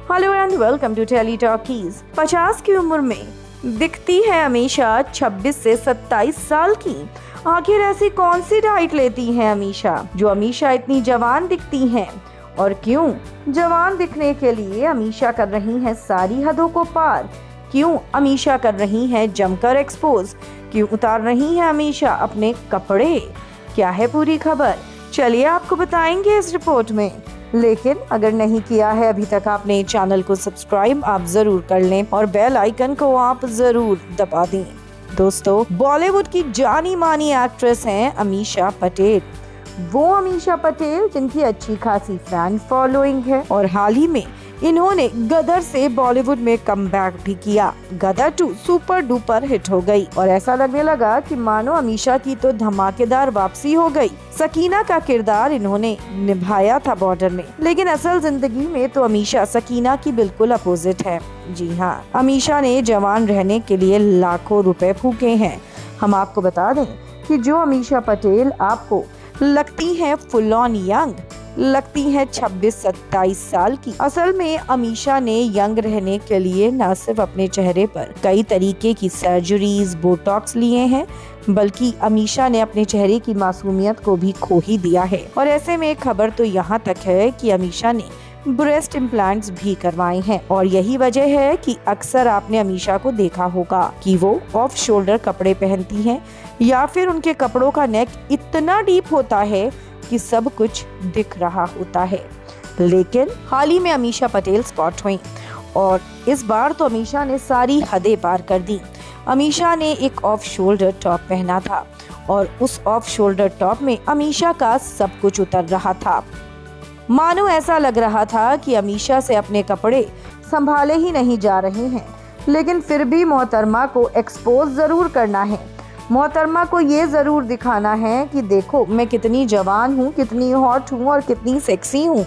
Hello and welcome to tele talkies. 50 की उम्र में दिखती है अमीषा 26 से 27 साल की। आखिर ऐसी कौन सी डाइट लेती हैं अमीषा जो अमीषा इतनी जवान दिखती हैं, और क्यों जवान दिखने के लिए अमीषा कर रही हैं सारी हदों को पार? क्यों अमीषा कर रही हैं जमकर एक्सपोज? क्यों उतार रही हैं अमीषा अपने कपड़े? क्या है पूरी खबर? चलिए आपको बताएंगे इस रिपोर्ट में। लेकिन अगर नहीं किया है अभी तक आपने चैनल को सब्सक्राइब, आप जरूर कर लें और बेल आइकन को आप जरूर दबा दें। दोस्तों, बॉलीवुड की जानी मानी एक्ट्रेस हैं अमीषा पटेल। वो अमीषा पटेल जिनकी अच्छी खासी फैन फॉलोइंग है और हाल ही में इन्होंने गदर से बॉलीवुड में कमबैक भी किया। गदर 2 सुपर डुपर हिट हो गई और ऐसा लगने लगा कि मानो अमीषा की तो धमाकेदार वापसी हो गई। सकीना का किरदार इन्होंने निभाया था बॉर्डर में, लेकिन असल जिंदगी में तो अमीषा सकीना की बिल्कुल अपोजिट है। जी हाँ, अमीषा ने जवान रहने के लिए लाखों रुपए फूके हैं। हम आपको बता दें कि जो अमीषा पटेल आपको लगती है फुल ऑन यंग, लगती है 26-27 साल की, असल में अमीषा ने यंग रहने के लिए न सिर्फ अपने चेहरे पर कई तरीके की सर्जरीज, बोटॉक्स लिए हैं, बल्कि अमीषा ने अपने चेहरे की मासूमियत को भी खो ही दिया है। और ऐसे में खबर तो यहाँ तक है कि अमीषा ने ब्रेस्ट इम्प्लांट्स भी करवाए हैं। और यही वजह है कि अक्सर आपने अमीषा को देखा होगा कि वो ऑफ शोल्डर कपड़े पहनती हैं, या फिर उनके कपड़ों का नेक इतना डीप होता है कि सब कुछ दिख रहा होता है। लेकिन हाल ही में अमीषा पटेल स्पॉट हुई और इस बार तो अमीषा ने सारी हदें पार कर दी। अमीषा ने एक ऑफ शोल्डर टॉप पहना था और उस ऑफ शोल्डर टॉप में अमीषा का सब कुछ उतर रहा था। मानो ऐसा लग रहा था कि अमीषा से अपने कपड़े संभाले ही नहीं जा रहे हैं, लेकिन फिर भी मोहतरमा को एक्सपोज जरूर करना है। मोहतरमा को ये जरूर दिखाना है कि देखो मैं कितनी जवान हूँ, कितनी हॉट हूँ और कितनी सेक्सी हूँ।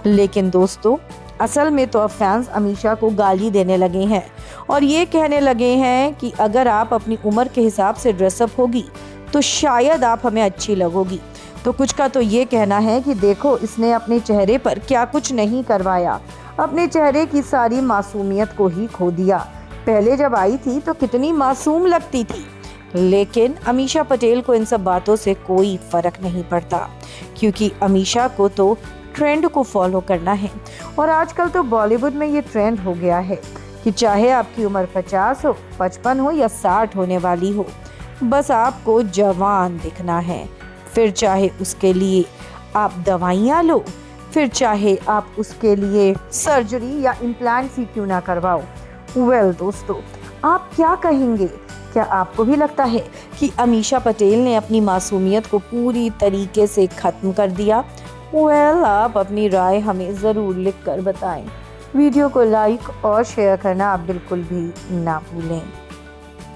लेकिन दोस्तों, असल में तो अब फैंस अमीषा को गाली देने लगे हैं और ये कहने लगे हैं कि अगर आप अपनी उम्र के हिसाब से ड्रेसअप होगी तो शायद आप हमें अच्छी लगोगी। तो कुछ का तो ये कहना है कि देखो इसने अपने चेहरे पर क्या कुछ नहीं करवाया, अपने चेहरे की सारी मासूमियत को ही खो दिया। पहले जब आई थी तो कितनी मासूम लगती थी, लेकिन अमीषा पटेल को इन सब बातों से कोई फर्क नहीं पड़ता, क्योंकि अमीषा को तो ट्रेंड को फॉलो करना है। और आजकल तो बॉलीवुड में ये ट्रेंड हो गया है कि चाहे आपकी उम्र 50 हो, 55 हो या 60 होने वाली हो, बस आपको जवान दिखना है। फिर चाहे उसके लिए आप दवाइयाँ लो, फिर चाहे आप उसके लिए सर्जरी या इम्प्लांट्स ही क्यों ना करवाओ। वेल दोस्तों, आप क्या कहेंगे? क्या आपको भी लगता है कि अमीषा पटेल ने अपनी मासूमियत को पूरी तरीके से खत्म कर दिया? वेल, आप अपनी राय हमें ज़रूर लिखकर बताएं। वीडियो को लाइक और शेयर करना आप बिल्कुल भी ना भूलें।